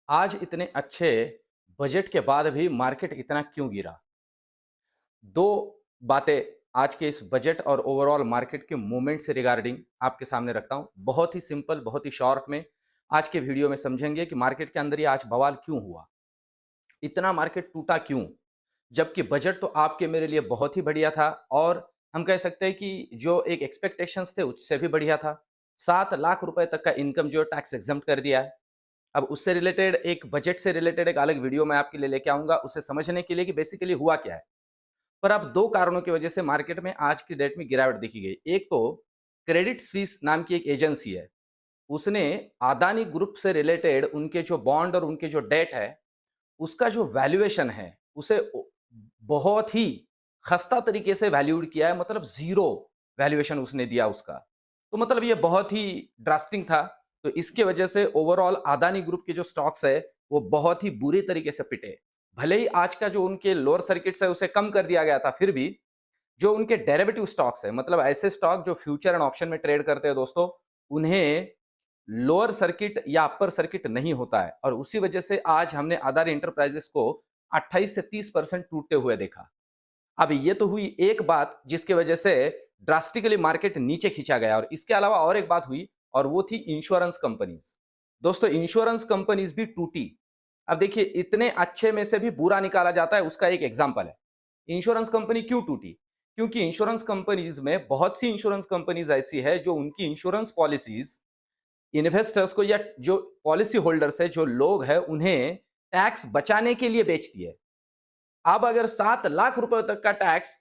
आज इतने अच्छे बजट के बाद भी मार्केट इतना क्यों गिरा? 2 बातें आज के इस बजट और ओवरऑल मार्केट के मूवमेंट से रिगार्डिंग आपके सामने रखता हूँ। बहुत ही सिंपल, बहुत ही शॉर्ट में आज के वीडियो में समझेंगे कि मार्केट के अंदर ये आज बवाल क्यों हुआ? इतना मार्केट टूटा क्यों? जबकि बजट तो आपके मेरे लिए बहुत ही बढ़िया था और हम कह सकते हैं कि जो एक एक्सपेक्टेशंस थे उससे भी बढ़िया था। 7 लाख रुपए तक का इनकम जो है टैक्स एग्ज़ेम्प्ट कर दिया है। अब उससे रिलेटेड एक बजट से रिलेटेड एक अलग वीडियो मैं आपके लिए लेके आऊँगा, उसे समझने के लिए कि बेसिकली हुआ क्या है। पर अब 2 कारणों की वजह से मार्केट में आज की डेट में गिरावट देखी गई। एक तो क्रेडिट स्विस नाम की एक एजेंसी है, उसने अदानी ग्रुप से रिलेटेड उनके जो बॉन्ड और उनके जो डेट है, उसका जो वैल्यूएशन है, उसे बहुत ही खस्ता तरीके से वैल्यूड किया है, मतलब ज़ीरो वैल्यूएशन उसने दिया उसका। तो मतलब ये बहुत ही ड्रास्टिक था। तो इसके वजह से ओवरऑल अदानी ग्रुप के जो स्टॉक्स है, वो बहुत ही बुरी तरीके से पिटे। भले ही आज का जो उनके लोअर सर्किट्स है, उसे कम कर दिया गया था, फिर भी जो उनके डेरिवेटिव स्टॉक्स है, मतलब ऐसे स्टॉक जो फ्यूचर एंड ऑप्शन में ट्रेड करते हैं दोस्तों, उन्हें लोअर सर्किट या अपर सर्किट नहीं होता है और उसी वजह से आज हमने अदानी एंटरप्राइजेस को 28 से 30% टूटते हुए देखा। अब ये तो हुई एक बात जिसकी वजह से ड्रास्टिकली मार्केट नीचे खींचा गया और इसके अलावा और एक बात हुई और वो थी इंश्योरेंस कंपनीज। दोस्तों इंश्योरेंस कंपनीज भी टूटी। अब देखिए इतने अच्छे में से भी बुरा निकाला जाता है, उसका एक एग्जांपल है। इंश्योरेंस कंपनी क्यों टूटी? क्योंकि इंश्योरेंस कंपनीज में बहुत सी इंश्योरेंस कंपनीज ऐसी है जो उनकी इंश्योरेंस पॉलिसीज इन्वेस्टर्स को या जो पॉलिसी होल्डर्स है, जो लोग हैं, उन्हें टैक्स बचाने के लिए बेचती है। अब अगर 7 लाख रुपए तक का टैक्स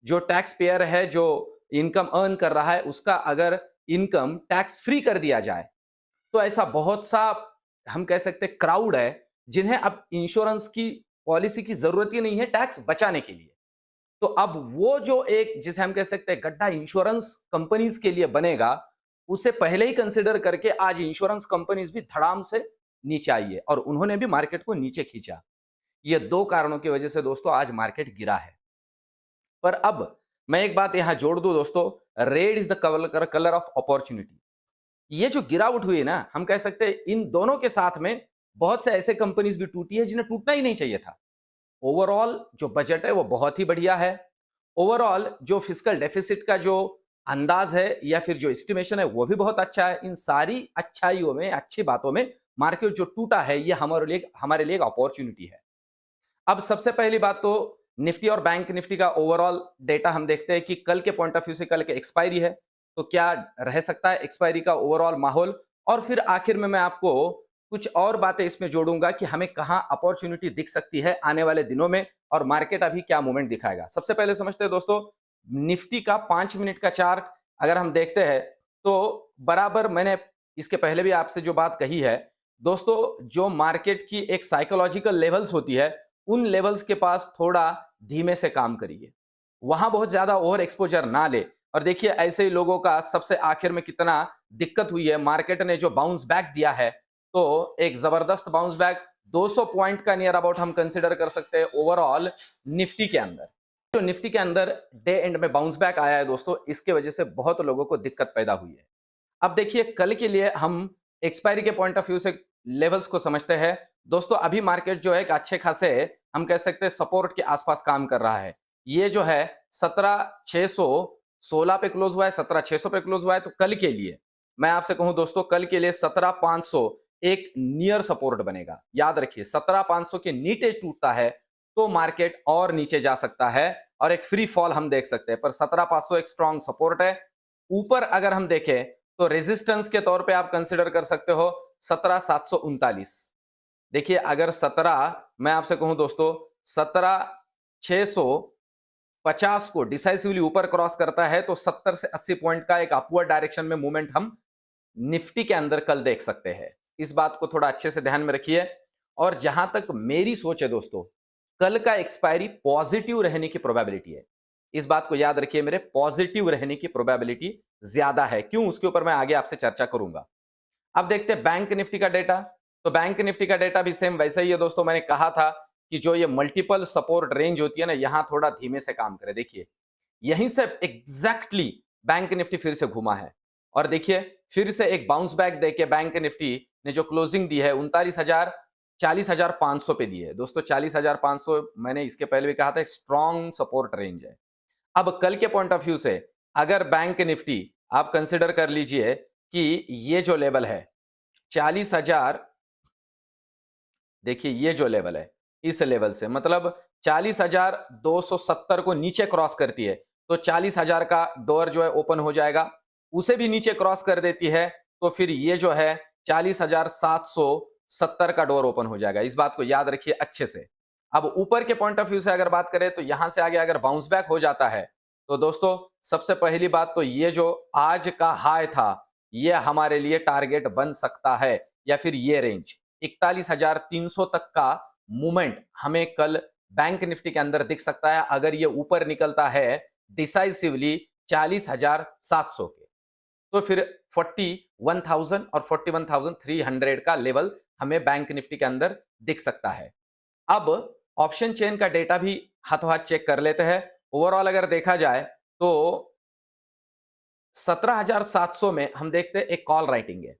जो टैक्स पेयर है, जो इनकम अर्न कर रहा है, उसका अगर इनकम टैक्स फ्री कर दिया जाए, तो ऐसा बहुत सा हम कह सकते हैं क्राउड है, जिन्हें अब इंश्योरेंस की पॉलिसी की जरूरत ही नहीं है टैक्स बचाने के लिए। तो अब वो जो एक जिसे हम कह सकते हैं गड्ढा इंश्योरेंस कंपनीज के लिए बनेगा, उसे पहले ही कंसिडर करके आज इंश्योरेंस कंपनीज भी धड़ाम से नीचे आई है और उन्होंने भी मार्केट को नीचे खींचा। ये 2 कारणों की वजह से दोस्तों आज मार्केट गिरा है। पर अब मैं एक बात यहां जोड़ दूं दोस्तों, red is the colour colour of opportunity. ये जो गिरावट हुई है ना, हम कह सकते हैं इन दोनों के साथ में बहुत से ऐसे कंपनीज भी टूटी है जिन्हें टूटना ही नहीं चाहिए था। ओवरऑल जो बजट है वो बहुत ही बढ़िया है। ओवरऑल जो फिस्कल डेफिसिट का जो अंदाज है या फिर जो एस्टिमेशन है वो भी बहुत अच्छा है। इन सारी अच्छाइयों में, अच्छी बातों में मार्केट जो टूटा है, ये हमारे लिए एक अपॉर्चुनिटी है। अब सबसे पहली बात तो निफ्टी और बैंक निफ्टी का ओवरऑल डेटा हम देखते हैं कि कल के पॉइंट ऑफ व्यू से कल के एक्सपायरी है, तो क्या रह सकता है एक्सपायरी का ओवरऑल माहौल। और फिर आखिर में मैं आपको कुछ और बातें इसमें जोड़ूंगा कि हमें कहां अपॉर्चुनिटी दिख सकती है आने वाले दिनों में और मार्केट अभी क्या मूवमेंट दिखाएगा। सबसे पहले समझते हैं दोस्तों, निफ्टी का 5 मिनट का चार्ट अगर हम देखते हैं, तो बराबर मैंने इसके पहले भी आपसे जो बात कही है दोस्तों, जो मार्केट की एक साइकोलॉजिकल लेवल्स होती है, उन लेवल्स के पास थोड़ा धीमे से काम करिए, वहां बहुत ज्यादा ओवर एक्सपोजर ना ले। और देखिए ऐसे ही लोगों का सबसे आखिर में कितना दिक्कत हुई है। मार्केट ने जो बाउंस बैक दिया है, तो एक जबरदस्त बाउंस बैक 200 पॉइंट का नियर अबाउट हम कंसिडर कर सकते हैं ओवरऑल निफ्टी के अंदर। जो निफ्टी के अंदर डे एंड में बाउंस बैक आया है दोस्तों, इसके वजह से बहुत लोगों को दिक्कत पैदा हुई है। अब देखिए कल के लिए हम एक्सपायरी के पॉइंट ऑफ व्यू से लेवल्स को समझते हैं दोस्तों। अभी मार्केट जो है एक अच्छे खासे हम कह सकते हैं सपोर्ट के आसपास काम कर रहा है। ये जो है 17,616 पे क्लोज हुआ है, 17,600 पे क्लोज हुआ है। तो कल के लिए मैं आपसे कहूं दोस्तों, कल के लिए 17,500 एक नियर सपोर्ट बनेगा। याद रखिए 17,500 के नीचे टूटता है तो मार्केट और नीचे जा सकता है और एक फ्री फॉल हम देख सकते हैं, पर 17,500 एक स्ट्रॉन्ग सपोर्ट है। ऊपर अगर हम देखें तो रेजिस्टेंस के तौर पे आप कंसिडर कर सकते हो 17,739। देखिए अगर 17, मैं आपसे कहूं दोस्तों 17,650 को डिसाइसिवली ऊपर क्रॉस करता है तो 70 से 80 पॉइंट का एक अपवर्ड डायरेक्शन में मूवमेंट हम निफ्टी के अंदर कल देख सकते हैं। इस बात को थोड़ा अच्छे से ध्यान में रखिए। और जहां तक मेरी सोच है दोस्तों, कल का एक्सपायरी पॉजिटिव रहने की प्रोबेबिलिटी है। इस बात को याद रखिए मेरे, पॉजिटिव रहने की प्रोबेबिलिटी ज्यादा है। क्यों, उसके ऊपर मैं आगे आपसे चर्चा करूंगा। अब देखते हैं बैंक निफ्टी का डेटा। तो बैंक निफ्टी का डेटा भी सेम वैसा ही है दोस्तों। मैंने कहा था कि जो ये मल्टीपल सपोर्ट रेंज होती है ना, यहां थोड़ा धीमे से काम करे। देखिए यहीं से एग्जैक्टली बैंक निफ्टी फिर से घुमा है और देखिए फिर से एक बाउंस बैक देके बैंक निफ्टी ने जो क्लोजिंग दी है 40,500 पे दिए है दोस्तों। 40,500 मैंने इसके पहले भी कहा था, स्ट्रॉन्ग सपोर्ट रेंज है। अब कल के पॉइंट ऑफ व्यू से अगर बैंक निफ्टी आप कंसिडर कर लीजिए कि ये जो लेवल है 40,000, देखिए ये जो लेवल है, इस लेवल से मतलब 40,270 को नीचे क्रॉस करती है तो 40,000 का डोर जो है ओपन हो जाएगा। उसे भी नीचे क्रॉस कर देती है तो फिर ये जो है 40,770 का डोर ओपन हो जाएगा। इस बात को याद रखिए अच्छे से। अब ऊपर के पॉइंट ऑफ व्यू से अगर बात करें तो यहां से आगे अगर बाउंस बैक हो जाता है तो दोस्तों सबसे पहली बात तो ये जो आज का हाई था ये हमारे लिए टारगेट बन सकता है, या फिर ये रेंज 41,300 तक का मूवमेंट हमें कल बैंक निफ्टी के अंदर दिख सकता है अगर ये ऊपर निकलता है डिसाइसिवली 40,700 के। तो फिर 41,000 और 41,300 का लेवल हमें बैंक निफ्टी के अंदर दिख सकता है। अब ऑप्शन चेन का डेटा भी हाथों हाथ चेक कर लेते हैं। ओवरऑल अगर देखा जाए तो 17,700 में हम देखते हैं एक कॉल राइटिंग है,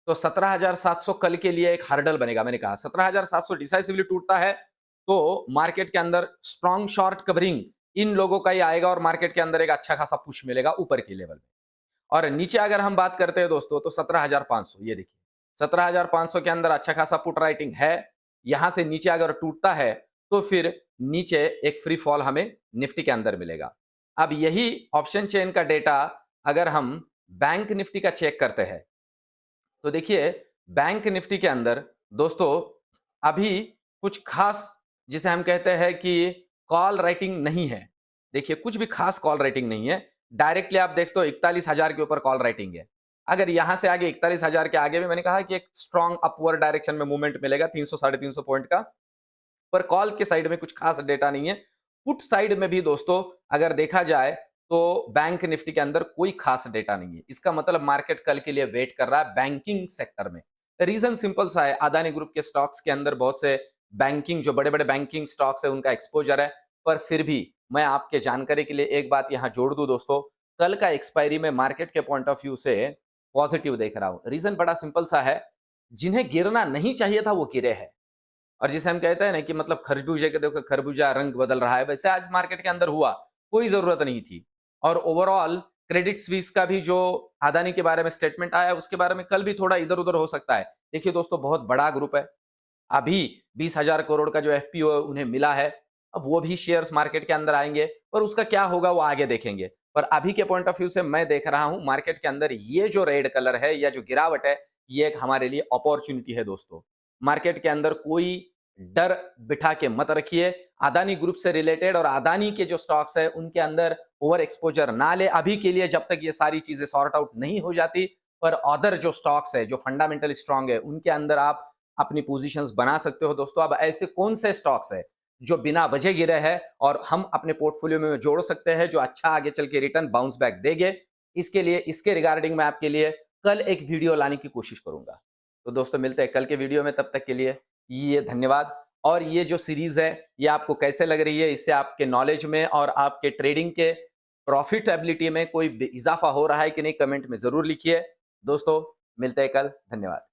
तो 17,700 कल के लिए एक हर्डल बनेगा। मैंने कहा 17,700 डिसाइसिवली टूटता है तो मार्केट के अंदर स्ट्रॉन्ग शॉर्ट कवरिंग इन लोगों का ही आएगा और मार्केट के अंदर एक अच्छा खासा पुश मिलेगा ऊपर के लेवल में। और नीचे अगर हम बात करते हैं दोस्तों तो 17,500, ये देखिए 17,500 के अंदर अच्छा खासा पुट राइटिंग है। यहां से नीचे अगर टूटता है तो फिर नीचे एक फ्री फॉल हमें निफ्टी के अंदर मिलेगा। अब यही ऑप्शन चेन का डेटा अगर हम बैंक निफ्टी का चेक करते हैं तो देखिए बैंक निफ्टी के अंदर दोस्तों अभी कुछ खास जिसे हम कहते हैं कि कॉल राइटिंग नहीं है। देखिए कुछ भी खास कॉल राइटिंग नहीं है। डायरेक्टली आप देखते हो 41,000 के ऊपर कॉल राइटिंग है। अगर यहां से आगे 41,000 के आगे भी मैंने कहा कि एक स्ट्रॉन्ग अपवर्ड डायरेक्शन में मूवमेंट मिलेगा 300 350 पॉइंट का, पर कॉल के साइड में कुछ खास डेटा नहीं है। पुट साइड में भी दोस्तों अगर देखा जाए तो बैंक निफ्टी के अंदर कोई खास डेटा नहीं है। इसका मतलब मार्केट कल के लिए वेट कर रहा है बैंकिंग सेक्टर में। रीजन सिंपल सा है, अदानी ग्रुप के स्टॉक्स के अंदर बहुत से बैंकिंग जो बड़े बड़े बैंकिंग स्टॉक्स है उनका एक्सपोजर है। पर फिर भी मैं आपके जानकारी के लिए एक बात यहां जोड़ दूं दोस्तों, कल का एक्सपायरी में मार्केट के पॉइंट ऑफ व्यू से पॉजिटिव देख रहा हूं। रीजन बड़ा सिंपल सा है, जिन्हें गिरना नहीं चाहिए था वो गिरे हैं। और जिसे हम कहते हैं ना कि मतलब खरबूजे के देखो खरबूजा रंग बदल रहा है, वैसे आज मार्केट के अंदर हुआ, कोई जरूरत नहीं थी। और ओवरऑल क्रेडिट स्विस का भी जो अदानी के बारे में स्टेटमेंट आया उसके बारे में कल भी थोड़ा इधर उधर हो सकता है। देखिए दोस्तों बहुत बड़ा ग्रुप है, अभी 20,000 करोड़ का जो एफपीओ उन्हें मिला है, अब वो भी शेयर्स मार्केट के अंदर आएंगे, पर उसका क्या होगा वो आगे देखेंगे। पर अभी के पॉइंट ऑफ व्यू से मैं देख रहा हूं मार्केट के अंदर ये जो रेड कलर है या जो गिरावट है ये एक हमारे लिए अपॉर्चुनिटी है दोस्तों। मार्केट के अंदर कोई डर बिठा के मत रखिए। अदानी ग्रुप से रिलेटेड और अदानी के जो स्टॉक्स है उनके अंदर ओवर एक्सपोजर ना ले अभी के लिए, जब तक ये सारी चीजें सॉर्ट आउट नहीं हो जाती। पर अदर जो स्टॉक्स है जो फंडामेंटल स्ट्रांग है उनके अंदर आप अपनी पोजीशंस बना सकते हो दोस्तों। अब ऐसे कौन से स्टॉक्स है जो बिना वजह गिरे हैं और हम अपने पोर्टफोलियो में जोड़ सकते हैं जो अच्छा आगे चल के रिटर्न बाउंस बैक देंगे, इसके लिए इसके रिगार्डिंग मैं आपके लिए कल एक वीडियो लाने की कोशिश करूंगा। तो दोस्तों मिलते हैं कल के वीडियो में, तब तक के लिए ये धन्यवाद। और ये जो सीरीज है ये आपको कैसे लग रही है, इससे आपके नॉलेज में और आपके ट्रेडिंग के प्रॉफिटेबिलिटी में कोई इजाफा हो रहा है कि नहीं, कमेंट में जरूर लिखिए। दोस्तों मिलते हैं कल, धन्यवाद।